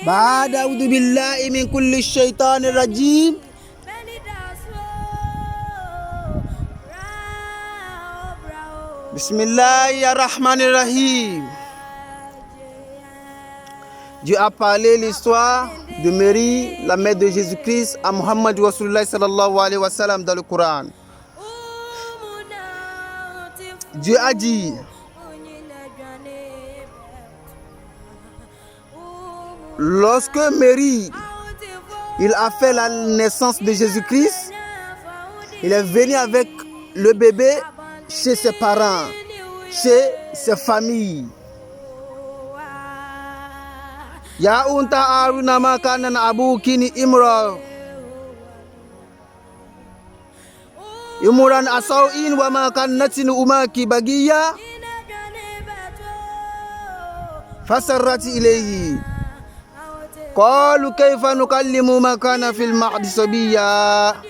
بعد أعوذ بالله من كل الشيطان الرجيم بسم الله الرحمن الرحيم. Dieu a parlé l'histoire de Marie, la mère de Jésus-Christ, à Muhammad Rasulullah sallallahu alayhi wa sallam dans le Coran. Dieu a dit: lorsque Marie, il a fait la naissance de Jésus-Christ, il est venu avec le bébé chez ses parents, chez ses familles. Ya unta aruna makanan abukini imra imuran asawin wa makannatin umaki bagiya fasarrati ilayhi qalu kayfa nukallimu makana fil mahdi sabiya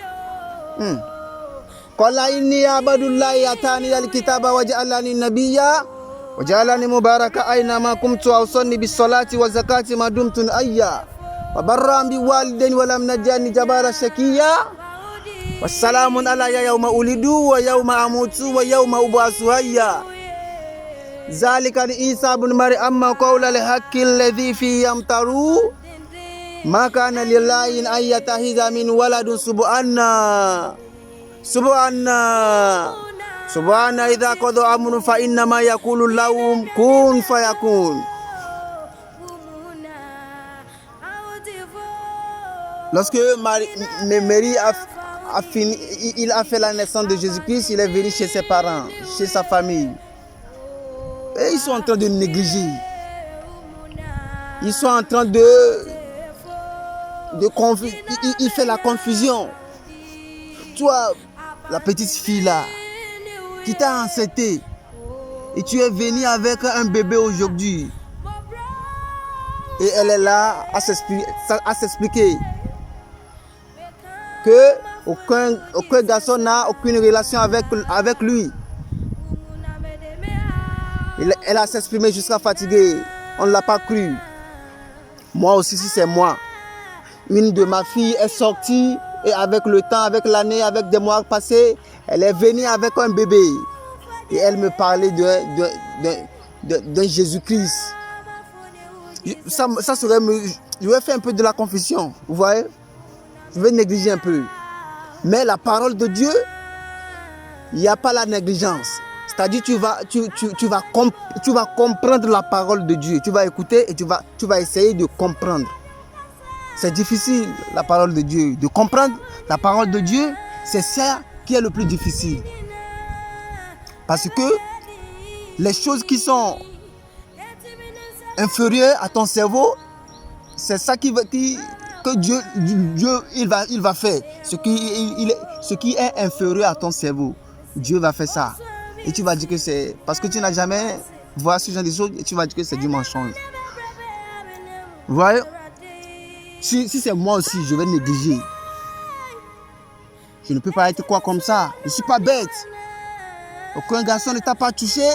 qala inni abadullahi atani alkitaba waj'alani nabiyya وجعلني مباركا أينما كنت وأوصاني بالصلاة والزكاة ما دمت حيا وبرا بوالدين ولم يجعلني جبارا شقيا والسلام علي يوم أولد ويوم أموت ويوم أبعث حيا ذلك عيسى بن مريم قول الحق الذي فيه يمترون ما كان لله أن يتخذ من ولد سبحان إذا قضى أمر فإنما يقول له كن فيكون. Lorsque Marie a fini, il a fait la naissance de Jésus-Christ, il est venu chez ses parents, chez sa famille. Et ils sont en train de négliger. Ils sont en train il fait la confusion. Toi, la petite fille là, qui t'a enceinté et tu es venu avec un bébé aujourd'hui et elle est là à s'expliquer que aucun garçon n'a aucune relation avec lui. Elle a s'exprimé jusqu'à fatiguer. On ne l'a pas cru. Moi aussi, si c'est moi, une de ma fille est sortie et avec le temps, avec l'année, avec des mois passés, elle est venue avec un bébé et elle me parlait de Jésus-Christ. Ça serait je vais faire un peu de la confusion, vous voyez. Je vais négliger un peu. Mais la parole de Dieu, il n'y a pas la négligence. C'est-à-dire tu vas comprendre la parole de Dieu. Tu vas écouter et tu vas essayer de comprendre. C'est difficile, la parole de Dieu. De comprendre la parole de Dieu, c'est ça qui est le plus difficile. Parce que les choses qui sont inférieures à ton cerveau, c'est ça que Dieu il va faire. Ce qui est inférieur à ton cerveau, Dieu va faire ça. Et tu vas dire que c'est... Parce que tu n'as jamais vu ce genre de choses, et tu vas dire que c'est du mensonge. Vous voyez? Si c'est moi aussi, je vais négliger. Je ne peux pas être quoi comme ça. Je ne suis pas bête. Aucun garçon ne t'a pas touché.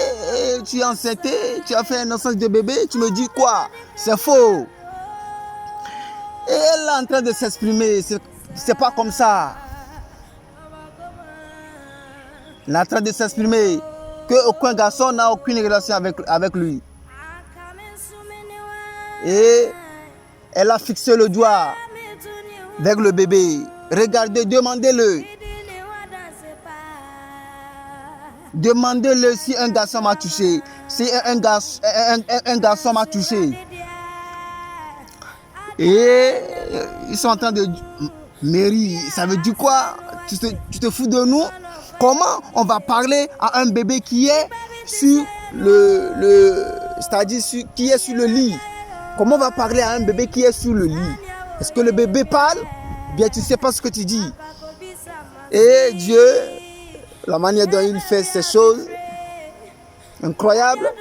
Tu es enceinte, tu as fait une naissance de bébé. Tu me dis quoi? C'est faux. Et elle est en train de s'exprimer. C'est pas comme ça. Elle est en train de s'exprimer qu'aucun garçon n'a aucune relation avec lui. Et elle a fixé le doigt vers le bébé. Regardez, demandez-le. Demandez-le si un garçon m'a touché. Si un garçon m'a touché. Et ils sont en train de... Marie, ça veut dire quoi? Tu te fous de nous? Comment on va parler à un bébé qui est sur c'est-à-dire qui est sur le lit? Comment on va parler à un bébé qui est sur le lit? Est-ce que le bébé parle? Bien, tu ne sais pas ce que tu dis. Et Dieu, la manière dont il fait ces choses, incroyable,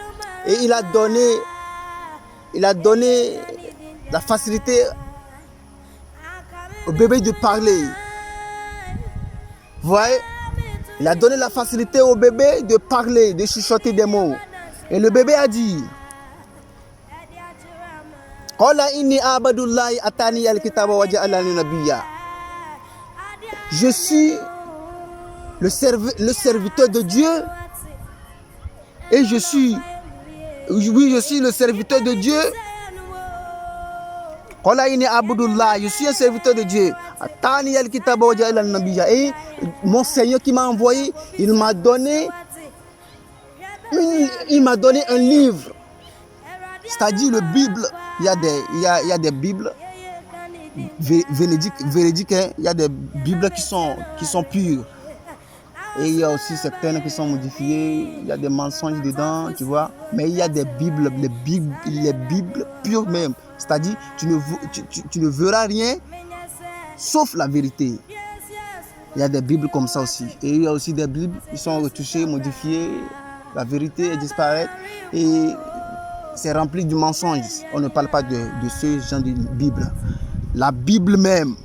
et il a donné la facilité au bébé de parler. Vous voyez? Il a donné la facilité au bébé de parler, de chuchoter des mots. Et le bébé a dit: Je suis le serviteur de Dieu et je suis le serviteur de Dieu. Je suis un serviteur de Dieu. Et mon Seigneur qui m'a envoyé, il m'a donné un livre. C'est-à-dire le Bible. Il y a des Bibles véridiques, hein. Il y a des Bibles qui sont pures. Et il y a aussi certaines qui sont modifiées. Il y a des mensonges dedans, tu vois. Mais il y a des Bibles, les Bibles pures même. C'est-à-dire, tu ne verras rien sauf la vérité. Il y a des Bibles comme ça aussi. Et il y a aussi des Bibles qui sont retouchées, modifiées. La vérité disparaît. Et c'est rempli de mensonges. On ne parle pas de ce genre de Bible. La Bible même,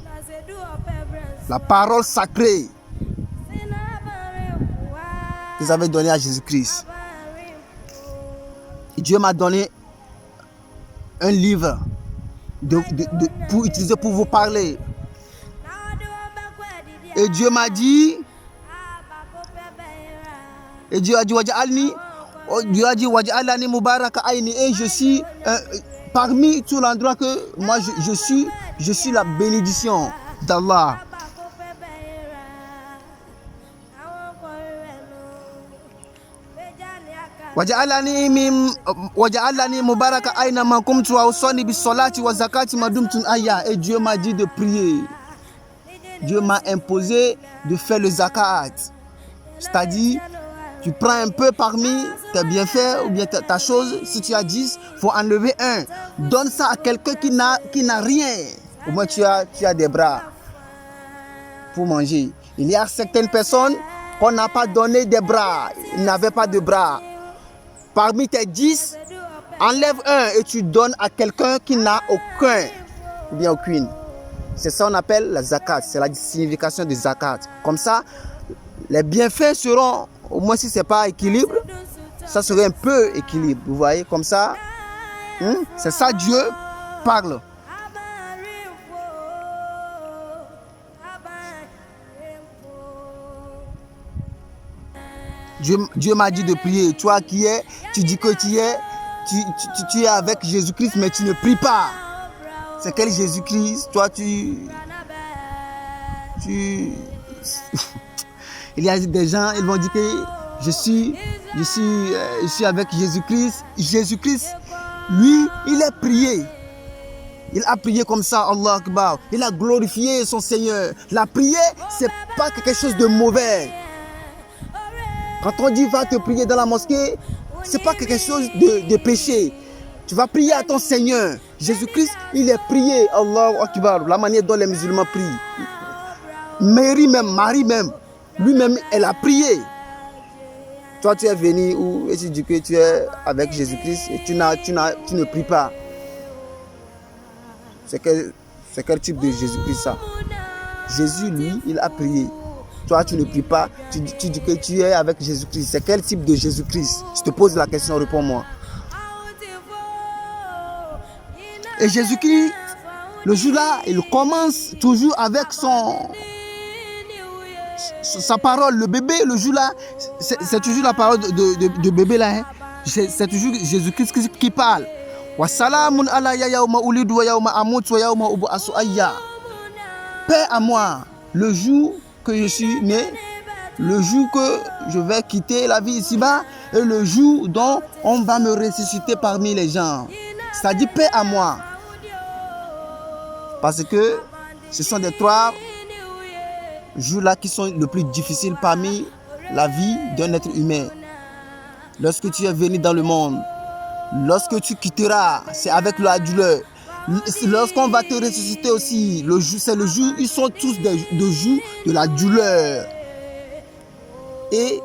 la parole sacrée qu'ils avaient donnée à Jésus-Christ. Dieu m'a donné un livre pour utiliser pour vous parler. Et Dieu m'a dit, Dieu a dit, Waj'alani mubaraka aini, et je suis parmi tout l'endroit que moi je suis la bénédiction d'Allah. Waj'alani mubaraka aina ma kumtu wa usani bis salati wa zakati ma dumtu hayya. Et Dieu m'a dit de prier. Dieu m'a imposé de faire le zakat. C'est-à-dire, tu prends un peu parmi tes bienfaits ou bien ta chose. Si tu as 10, il faut enlever un. Donne ça à quelqu'un qui n'a rien. Au moins tu as des bras pour manger. Il y a certaines personnes qu'on n'a pas donné des bras. Ils n'avaient pas de bras. Parmi tes 10, enlève un et tu donnes à quelqu'un qui n'a aucun ou bien aucune. C'est ça qu'on appelle la zakat. C'est la signification de zakat. Comme ça, les bienfaits seront, au moins si ce n'est pas équilibre, ça serait un peu équilibre. Vous voyez, comme ça, c'est ça Dieu parle. Dieu m'a dit de prier. Toi qui es, tu dis que tu es avec Jésus-Christ, mais tu ne pries pas. C'est quel Jésus-Christ? Toi, il y a des gens, ils vont dire que je suis avec Jésus-Christ. Jésus-Christ, lui, il a prié. Il a prié comme ça, Allah Akbar. Il a glorifié son Seigneur. La prière, c'est pas quelque chose de mauvais. Quand on dit va te prier dans la mosquée, c'est pas quelque chose de péché. Tu vas prier à ton Seigneur. Jésus-Christ, il est prié. Allahu Akbar. La manière dont les musulmans prient. Marie même, lui-même, elle a prié. Toi, tu es venu et tu dis que tu es avec Jésus-Christ et tu ne pries pas. C'est quel type de Jésus-Christ ça? Jésus, lui, il a prié. Toi, tu ne pries pas. Tu dis que tu es avec Jésus-Christ. C'est quel type de Jésus-Christ? Je te pose la question, réponds-moi. Et Jésus-Christ, le jour-là, il commence toujours avec sa parole. Le bébé, le jour-là, c'est toujours la parole de bébé là. Hein. C'est toujours Jésus-Christ qui parle. Wassalamun alayya yawma ulidu wa yawma amutu wa yawma ub'asu hayya. Paix à moi, le jour que je suis né, le jour que je vais quitter la vie ici-bas et le jour dont on va me ressusciter parmi les gens. C'est-à-dire paix à moi. Parce que ce sont les 3 jours-là qui sont le plus difficiles parmi la vie d'un être humain. Lorsque tu es venu dans le monde, lorsque tu quitteras, c'est avec la douleur. Lorsqu'on va te ressusciter aussi, c'est le jour, ils sont tous des jours de la douleur. Et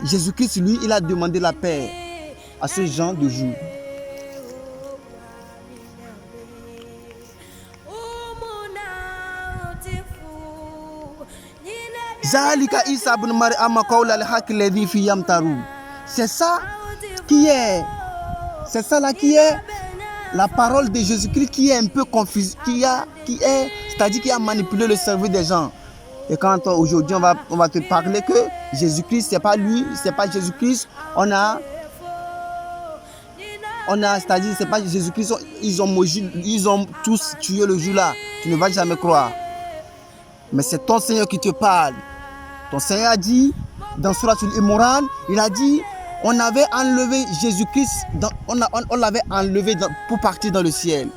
Jésus-Christ, lui, il a demandé la paix à ce genre de jour. C'est ça qui est la parole de Jésus-Christ qui est un peu confuse, c'est-à-dire qui a manipulé le cerveau des gens. Et quand aujourd'hui on va te parler que Jésus-Christ, c'est pas lui, c'est pas Jésus-Christ, c'est-à-dire c'est pas Jésus-Christ, ils ont tous tué le jour-là. Tu ne vas jamais croire. Mais c'est ton Seigneur qui te parle. Ton Seigneur a dit, dans Surat Al-Imran, il a dit, on avait enlevé Jésus-Christ, on l'avait enlevé pour partir dans le ciel.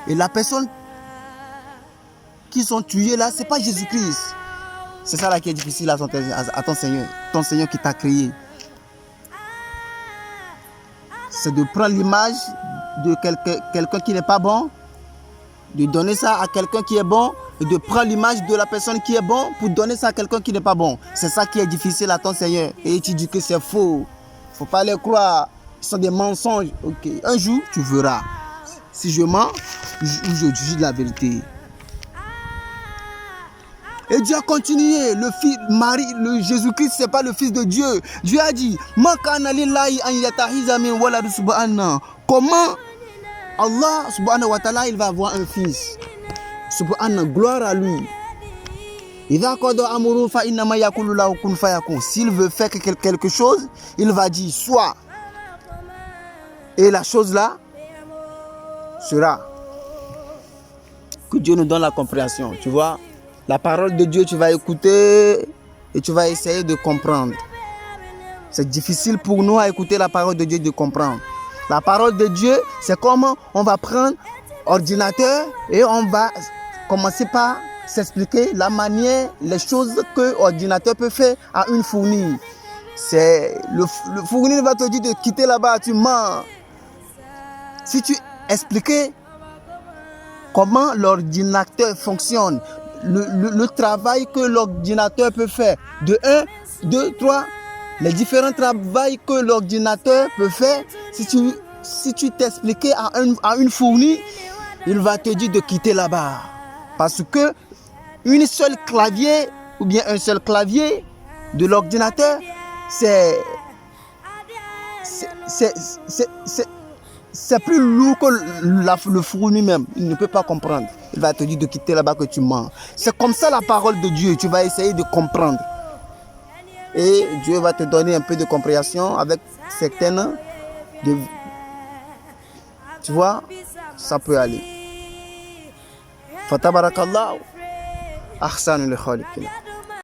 Et la personne qui sont tués là, c'est pas Jésus-Christ. C'est ça là qui est difficile à ton Seigneur qui t'a créé. C'est de prendre l'image de quelqu'un qui n'est pas bon, de donner ça à quelqu'un qui est bon, et de prendre l'image de la personne qui est bon pour donner ça à quelqu'un qui n'est pas bon. C'est ça qui est difficile à ton Seigneur. Et tu dis que c'est faux. Il ne faut pas les croire. Ce sont des mensonges. Ok. Un jour, tu verras. Si je mens, je dis la vérité. Et Dieu a continué. Le Jésus-Christ, ce n'est pas le Fils de Dieu. Dieu a dit, comment Allah subhanahu wa ta'ala, il va avoir un fils. Subhanahu, gloire à lui. S'il veut faire quelque chose, il va dire soit. Et la chose là sera. Que Dieu nous donne la compréhension. Tu vois, la parole de Dieu, tu vas écouter et tu vas essayer de comprendre. C'est difficile pour nous à écouter la parole de Dieu, de comprendre. La parole de Dieu, c'est comment on va prendre ordinateur et on va commencer par s'expliquer la manière, les choses que l'ordinateur peut faire à une fournie. C'est le fournir va te dire de quitter là-bas, tu mens. Si tu expliquais comment l'ordinateur fonctionne, le travail que l'ordinateur peut faire, de 1, 2, 3, les différents travaux que l'ordinateur peut faire, si tu t'expliquais à une fournie, il va te dire de quitter là-bas. Parce que une seule clavier ou bien un seul clavier de l'ordinateur, c'est plus lourd que le fourni même. Il ne peut pas comprendre. Il va te dire de quitter là-bas que tu mens. C'est comme ça la parole de Dieu. Tu vas essayer de comprendre. Et Dieu va te donner un peu de compréhension avec certaines... Tu vois, ça peut aller. Fatabarakallah. Ahsanul khaliqin.